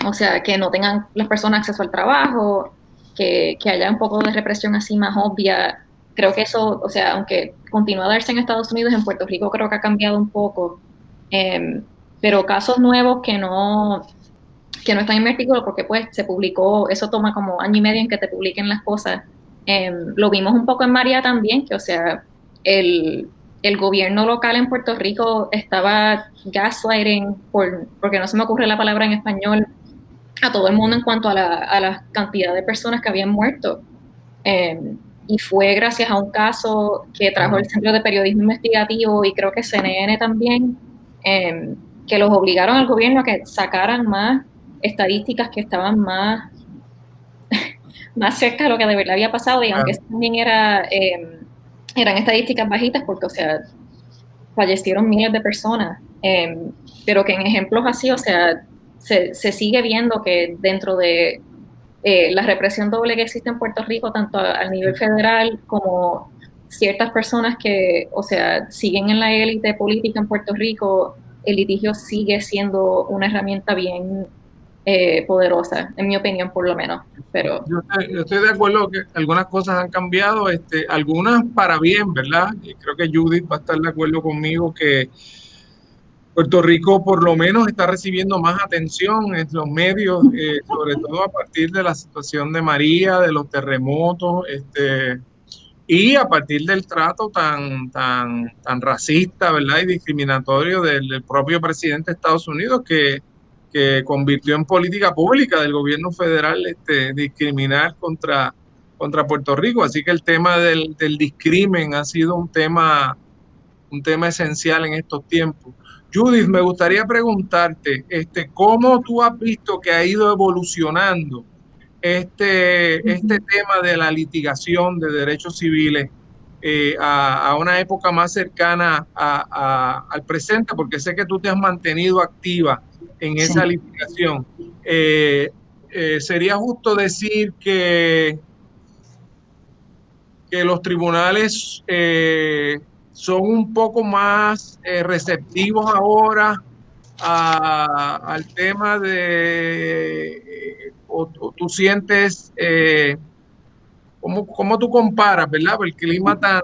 o sea, que no tengan las personas acceso al trabajo, que haya un poco de represión así más obvia. Creo que eso, o sea, aunque continúa a darse en Estados Unidos, en Puerto Rico creo que ha cambiado un poco. Pero casos nuevos que no están en mi artículo, porque pues se publicó, eso toma como año y medio en que te publiquen las cosas. Lo vimos un poco en María también, que o sea, el gobierno local en Puerto Rico estaba gaslighting, porque no se me ocurre la palabra en español, a todo el mundo en cuanto a la cantidad de personas que habían muerto. Y fue gracias a un caso que trajo el Centro de Periodismo Investigativo y creo que CNN también, que los obligaron al gobierno a que sacaran más estadísticas que estaban más cerca de lo que de verdad había pasado, y aunque también eran estadísticas bajitas, porque, o sea, fallecieron miles de personas, pero que en ejemplos así, o sea, se sigue viendo que dentro de la represión doble que existe en Puerto Rico, tanto al nivel federal como ciertas personas que, o sea, siguen en la élite política en Puerto Rico, el litigio sigue siendo una herramienta bien poderosa, en mi opinión, por lo menos. Pero yo estoy de acuerdo que algunas cosas han cambiado, algunas para bien, ¿verdad? Y creo que Judith va a estar de acuerdo conmigo que Puerto Rico por lo menos está recibiendo más atención en los medios, sobre todo a partir de la situación de María, de los terremotos, y a partir del trato tan racista, ¿verdad? Y discriminatorio del propio presidente de Estados Unidos, que convirtió en política pública del gobierno federal discriminar contra Puerto Rico. Así que el tema del discrimen ha sido un tema esencial en estos tiempos. Judith, me gustaría preguntarte, ¿cómo tú has visto que ha ido evolucionando este tema de la litigación de derechos civiles a una época más cercana al presente? Porque sé que tú te has mantenido activa en esa litigación. ¿Sería justo decir que los tribunales son un poco más receptivos ahora al tema de, o tú sientes, ¿cómo tú comparas, verdad? El clima tan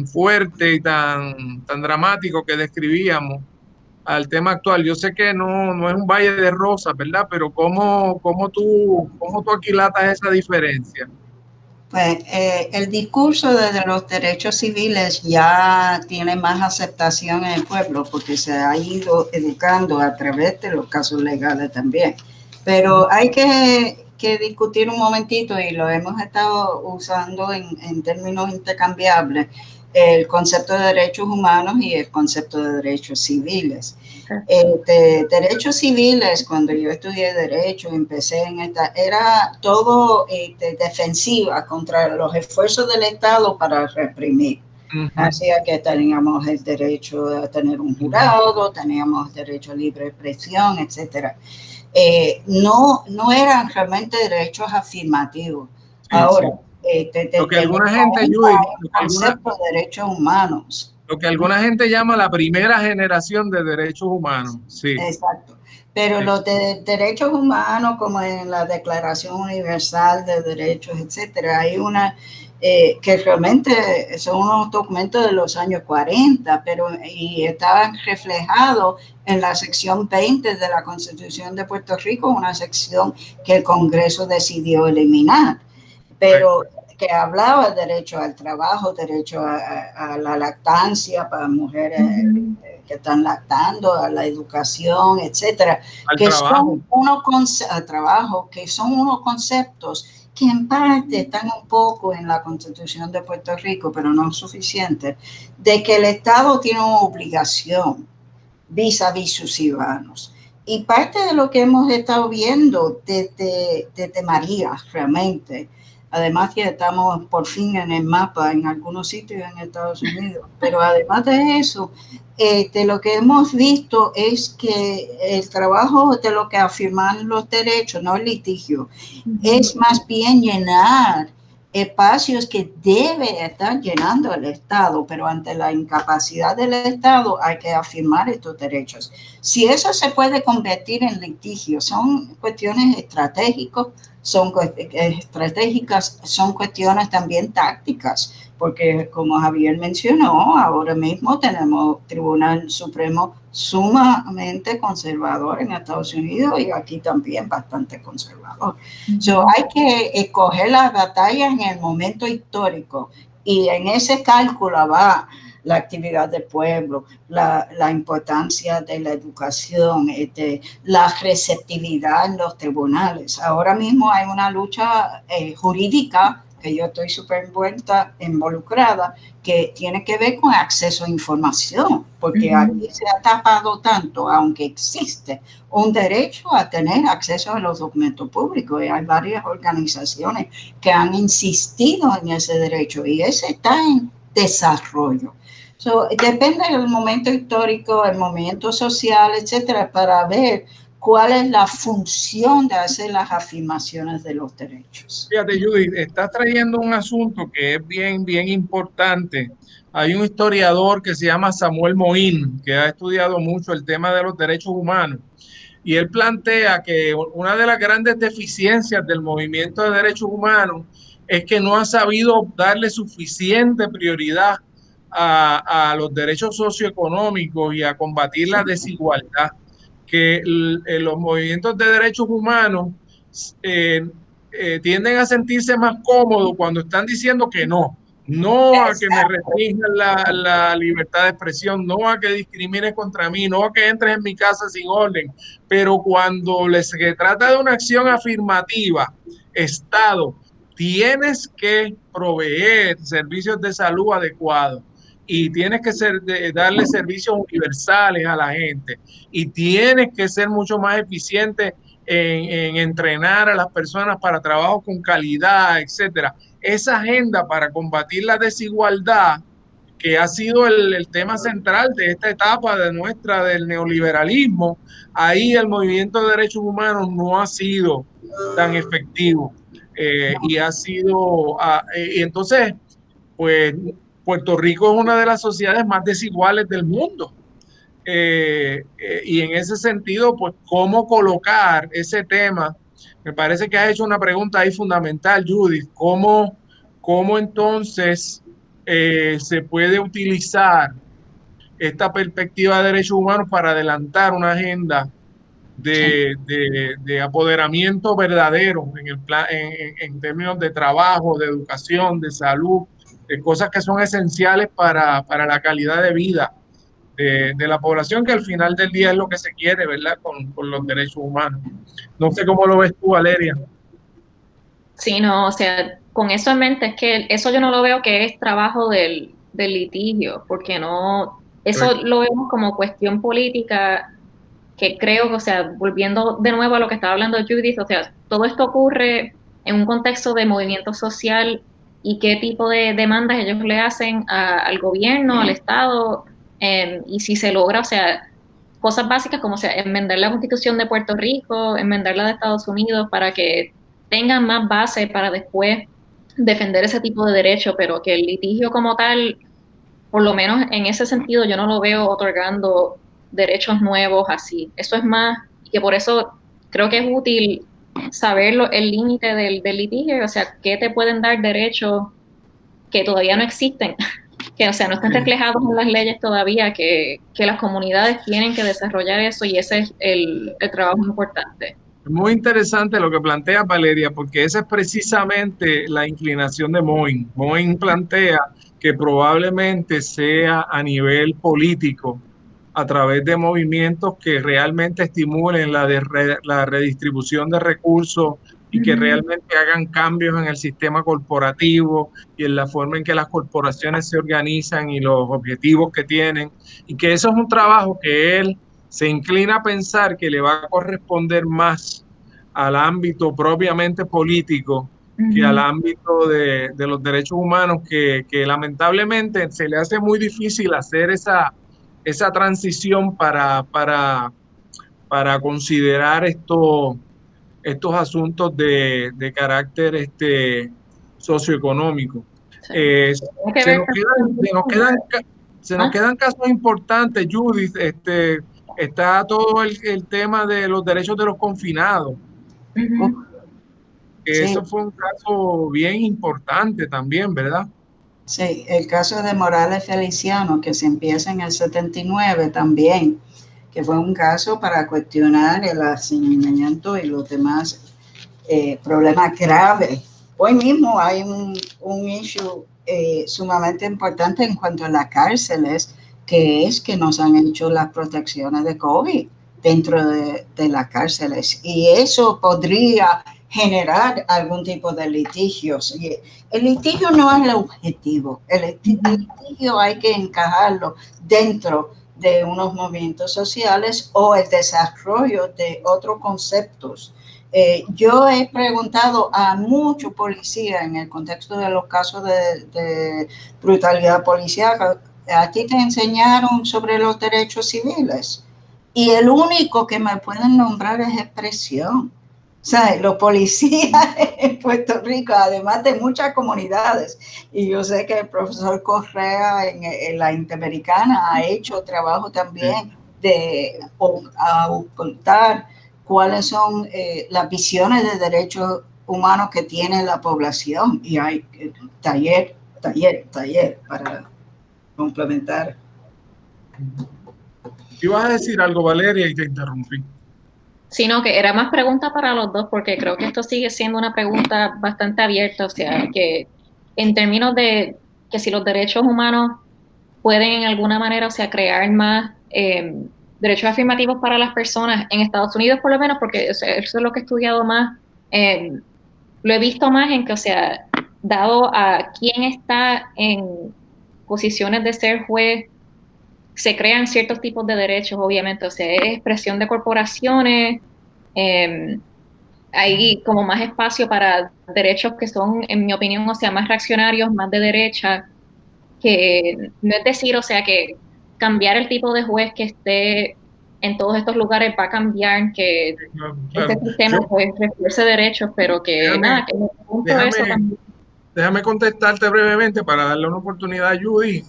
fuerte y tan dramático que describíamos al tema actual? Yo sé que no es un valle de rosas, ¿verdad? Pero ¿cómo tú aquilatas esa diferencia? Pues el discurso de los derechos civiles ya tiene más aceptación en el pueblo porque se ha ido educando a través de los casos legales también. Pero hay que discutir un momentito, y lo hemos estado usando en términos intercambiables, el concepto de derechos humanos y el concepto de derechos civiles. Derechos civiles, cuando yo estudié derecho, empecé en era todo defensiva contra los esfuerzos del Estado para reprimir. Así que teníamos el derecho a tener un jurado, teníamos derecho a libre expresión, etcétera. No eran realmente derechos afirmativos. Ahora, lo que alguna gente, de derechos humanos. Lo que alguna gente llama la primera generación de derechos humanos. Sí. Exacto. Pero los derechos humanos, como en la Declaración Universal de Derechos, etcétera, hay una que realmente son unos documentos de los años 40, y estaban reflejados en la sección 20 de la Constitución de Puerto Rico, una sección que el Congreso decidió eliminar. Pero que hablaba de derecho al trabajo, derecho a la lactancia para mujeres que están lactando, a la educación, etcétera, que son unos conceptos que en parte están un poco en la Constitución de Puerto Rico, pero no suficiente, de que el Estado tiene una obligación vis a vis sus ciudadanos. Y parte de lo que hemos estado viendo desde María, realmente, además que estamos por fin en el mapa en algunos sitios en Estados Unidos, pero además de eso, lo que hemos visto es que el trabajo de lo que afirman los derechos, no el litigio, es más bien llenar espacios que debe estar llenando el Estado, pero ante la incapacidad del Estado hay que afirmar estos derechos. Si eso se puede convertir en litigio, son cuestiones estratégicas, son cuestiones también tácticas, porque como Javier mencionó, ahora mismo tenemos Tribunal Supremo sumamente conservador en Estados Unidos y aquí también bastante conservador. Hay que escoger las batallas en el momento histórico y en ese cálculo va la actividad del pueblo, la importancia de la educación, la receptividad en los tribunales. Ahora mismo hay una lucha jurídica que yo estoy súper involucrada, que tiene que ver con acceso a información, porque aquí se ha tapado tanto, aunque existe un derecho a tener acceso a los documentos públicos, y hay varias organizaciones que han insistido en ese derecho, y ese está en desarrollo. Depende del momento histórico, el momento social, etcétera, para ver cuál es la función de hacer las afirmaciones de los derechos. Fíjate, Judith, estás trayendo un asunto que es bien, bien importante. Hay un historiador que se llama Samuel Moyn, que ha estudiado mucho el tema de los derechos humanos, y él plantea que una de las grandes deficiencias del movimiento de derechos humanos es que no ha sabido darle suficiente prioridad a los derechos socioeconómicos y a combatir la desigualdad, que los movimientos de derechos humanos tienden a sentirse más cómodos cuando están diciendo que no a que me restrinjan la libertad de expresión, no a que discrimine contra mí, no a que entres en mi casa sin orden, pero cuando se trata de una acción afirmativa, Estado, tienes que proveer servicios de salud adecuados y tienes que darle servicios universales a la gente y tienes que ser mucho más eficiente en entrenar a las personas para trabajos con calidad, etcétera. Esa agenda para combatir la desigualdad, que ha sido el tema central de esta etapa del neoliberalismo, ahí el movimiento de derechos humanos no ha sido tan efectivo y ha sido, y entonces, pues Puerto Rico es una de las sociedades más desiguales del mundo. Y en ese sentido, pues, ¿cómo colocar ese tema? Me parece que has hecho una pregunta ahí fundamental, Judith. ¿Cómo entonces se puede utilizar esta perspectiva de derechos humanos para adelantar una agenda de apoderamiento verdadero en términos de trabajo, de educación, de salud, de cosas que son esenciales para la calidad de vida de la población, que al final del día es lo que se quiere, ¿verdad? Con los derechos humanos. No sé cómo lo ves tú, Valeria. Sí, no, o sea, con eso en mente, es que eso yo no lo veo que es trabajo del litigio, porque no, eso lo vemos como cuestión política, que creo que, o sea, volviendo de nuevo a lo que estaba hablando Judith, o sea, todo esto ocurre en un contexto de movimiento social y qué tipo de demandas ellos le hacen al gobierno, al Estado, y si se logra, o sea, cosas básicas como, o sea, enmendar la Constitución de Puerto Rico, enmendar la de Estados Unidos para que tengan más base para después defender ese tipo de derecho, pero que el litigio como tal, por lo menos en ese sentido, yo no lo veo otorgando derechos nuevos así. Eso es más, y que por eso creo que es útil saber el límite del litigio, o sea, qué te pueden dar derechos que todavía no existen, que, o sea, no están reflejados en las leyes todavía, que las comunidades tienen que desarrollar eso, y ese es el trabajo importante. Muy interesante lo que plantea Valeria, porque esa es precisamente la inclinación de Moyn. Moyn plantea que probablemente sea a nivel político, a través de movimientos que realmente estimulen la redistribución de recursos y que realmente hagan cambios en el sistema corporativo y en la forma en que las corporaciones se organizan y los objetivos que tienen, y que eso es un trabajo que él se inclina a pensar que le va a corresponder más al ámbito propiamente político que al ámbito de los derechos humanos, que lamentablemente se le hace muy difícil hacer esa transición para considerar estos asuntos de carácter socioeconómico. Sí. Se nos quedan casos importantes, Judith. Está todo el tema de los derechos de los confinados. Sí. Eso fue un caso bien importante también, ¿verdad? Sí, el caso de Morales Feliciano, que se empieza en el 79 también, que fue un caso para cuestionar el hacinamiento y los demás problemas graves. Hoy mismo hay un issue sumamente importante en cuanto a las cárceles, que es que nos han hecho las protecciones de COVID dentro de las cárceles, y eso podría generar algún tipo de litigios. El litigio no es el objetivo, el litigio hay que encajarlo dentro de unos movimientos sociales o el desarrollo de otros conceptos. Yo he preguntado a muchos policías en el contexto de los casos de brutalidad policial, ¿a ti te enseñaron sobre los derechos civiles? Y el único que me pueden nombrar es expresión. O sea, los policías en Puerto Rico, además de muchas comunidades, y yo sé que el profesor Correa en la Interamericana ha hecho trabajo también de ocultar cuáles son las visiones de derechos humanos que tiene la población, y hay taller para complementar. ¿Ibas a decir algo, Valeria, y te interrumpí? Sino que era más pregunta para los dos, porque creo que esto sigue siendo una pregunta bastante abierta, o sea, que en términos de que si los derechos humanos pueden en alguna manera, o sea, crear más derechos afirmativos para las personas en Estados Unidos, por lo menos, porque eso es lo que he estudiado más, lo he visto más en que, o sea, dado a quién está en posiciones de ser juez, se crean ciertos tipos de derechos, obviamente, o sea, es expresión de corporaciones, hay como más espacio para derechos que son, en mi opinión, o sea, más reaccionarios, más de derecha, que no es decir, o sea, que cambiar el tipo de juez que esté en todos estos lugares va a cambiar, que este sistema pues refuerce derechos, pero que nada, que me pregunto eso también. Déjame contestarte brevemente para darle una oportunidad a Judy.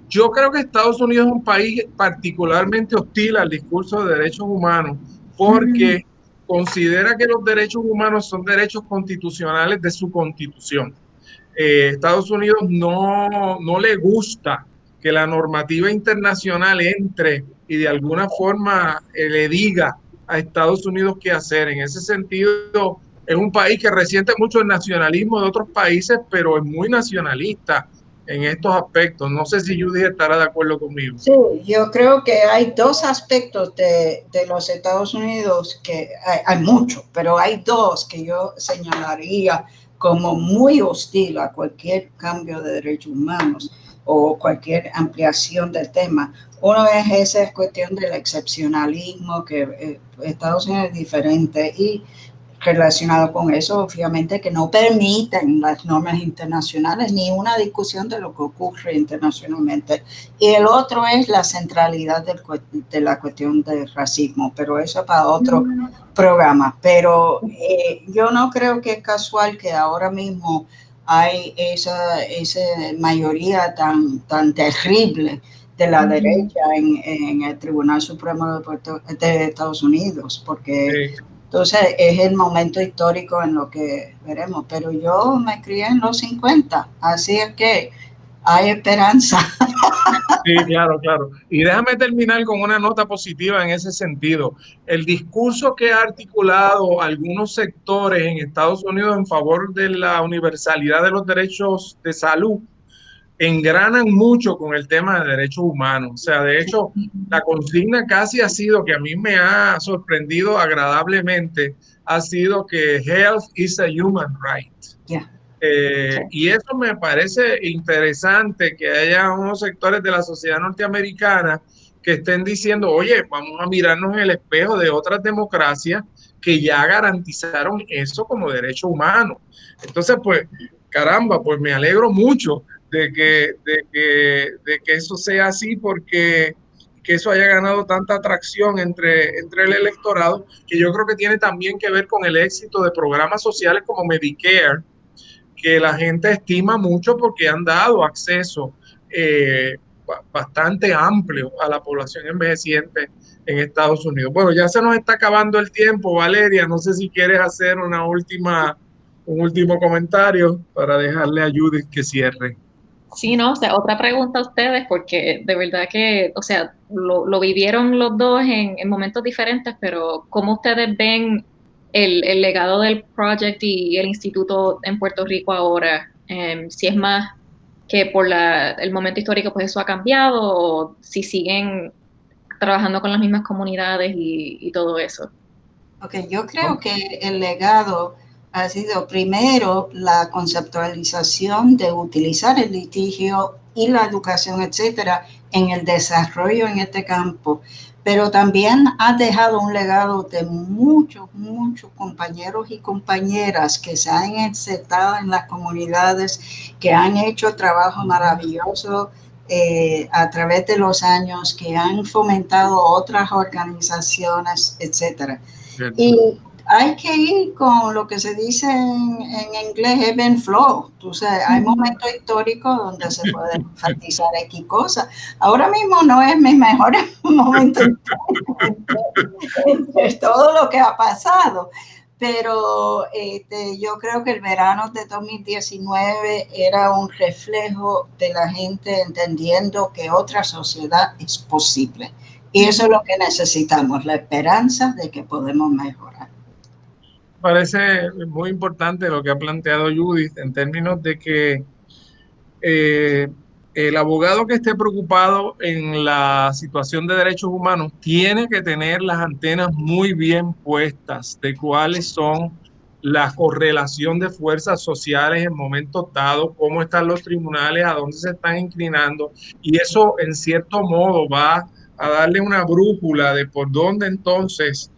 Yo creo que Estados Unidos es un país particularmente hostil al discurso de derechos humanos porque considera que los derechos humanos son derechos constitucionales de su constitución. Estados Unidos no le gusta que la normativa internacional entre y de alguna forma le diga a Estados Unidos qué hacer. En ese sentido, es un país que resiente mucho el nacionalismo de otros países, pero es muy nacionalista en estos aspectos. No sé si Judy estará de acuerdo conmigo. Sí, yo creo que hay dos aspectos de los Estados Unidos, que hay muchos, pero hay dos que yo señalaría como muy hostil a cualquier cambio de derechos humanos o cualquier ampliación del tema. Uno es esa cuestión del excepcionalismo, que Estados Unidos es diferente, y relacionado con eso, obviamente, que no permiten las normas internacionales ni una discusión de lo que ocurre internacionalmente. Y el otro es la centralidad de la cuestión del racismo, pero eso es para otro programa. Pero yo no creo que es casual que ahora mismo hay esa mayoría tan terrible de la derecha en el Tribunal Supremo de Estados Unidos, porque entonces es el momento histórico en lo que veremos. Pero yo me crié en los 50, así es que hay esperanza. Sí, claro. Y déjame terminar con una nota positiva en ese sentido. El discurso que ha articulado algunos sectores en Estados Unidos en favor de la universalidad de los derechos de salud engranan mucho con el tema de derechos humanos. O sea, de hecho, la consigna casi ha sido, que a mí me ha sorprendido agradablemente, ha sido que health is a human right. Y eso me parece interesante, que haya unos sectores de la sociedad norteamericana que estén diciendo, oye, vamos a mirarnos en el espejo de otras democracias que ya garantizaron eso como derecho humano. Entonces, pues, caramba, pues me alegro mucho de que eso sea así, porque que eso haya ganado tanta atracción entre el electorado, que yo creo que tiene también que ver con el éxito de programas sociales como Medicare, que la gente estima mucho porque han dado acceso bastante amplio a la población envejeciente en Estados Unidos. Bueno, ya se nos está acabando el tiempo, Valeria. No sé si quieres hacer un último comentario para dejarle a Judith que cierre. Sí, no, o sea, otra pregunta a ustedes, porque de verdad que, o sea, lo vivieron los dos en momentos diferentes, pero ¿cómo ustedes ven el legado del project y el instituto en Puerto Rico ahora? Si es más que por el momento histórico, pues eso ha cambiado, o si siguen trabajando con las mismas comunidades y todo eso. Ok, yo creo que el legado ha sido primero la conceptualización de utilizar el litigio y la educación, etcétera, en el desarrollo en este campo, pero también ha dejado un legado de muchos compañeros y compañeras que se han insertado en las comunidades, que han hecho trabajo maravilloso a través de los años, que han fomentado otras organizaciones, etcétera. Y hay que ir con lo que se dice en inglés, ebb and flow. Entonces, hay momentos históricos donde se puede enfatizar X cosas. Ahora mismo no es mi mejor momento entre todo lo que ha pasado, pero yo creo que el verano de 2019 era un reflejo de la gente entendiendo que otra sociedad es posible. Y eso es lo que necesitamos, la esperanza de que podemos mejorar. Parece muy importante lo que ha planteado Judith en términos de que el abogado que esté preocupado en la situación de derechos humanos tiene que tener las antenas muy bien puestas de cuáles son la correlación de fuerzas sociales en momentos dados, cómo están los tribunales, a dónde se están inclinando, y eso en cierto modo va a darle una brújula de por dónde entonces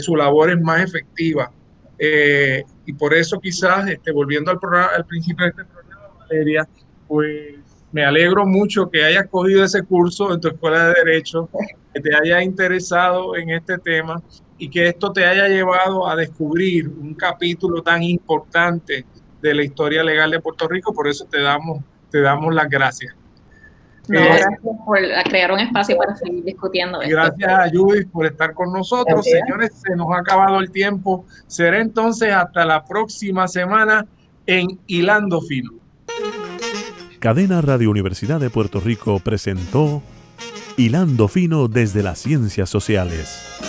su labor es más efectiva. Y por eso quizás, volviendo al principio de este programa, Valeria, pues me alegro mucho que hayas cogido ese curso en tu escuela de Derecho, que te haya interesado en este tema y que esto te haya llevado a descubrir un capítulo tan importante de la historia legal de Puerto Rico. Por eso te damos las gracias. No, gracias por crear un espacio para seguir discutiendo esto. Gracias a Judith por estar con nosotros. Gracias. Señores, se nos ha acabado el tiempo. Será entonces hasta la próxima semana en Hilando Fino. Cadena Radio Universidad de Puerto Rico presentó Hilando Fino desde las Ciencias Sociales.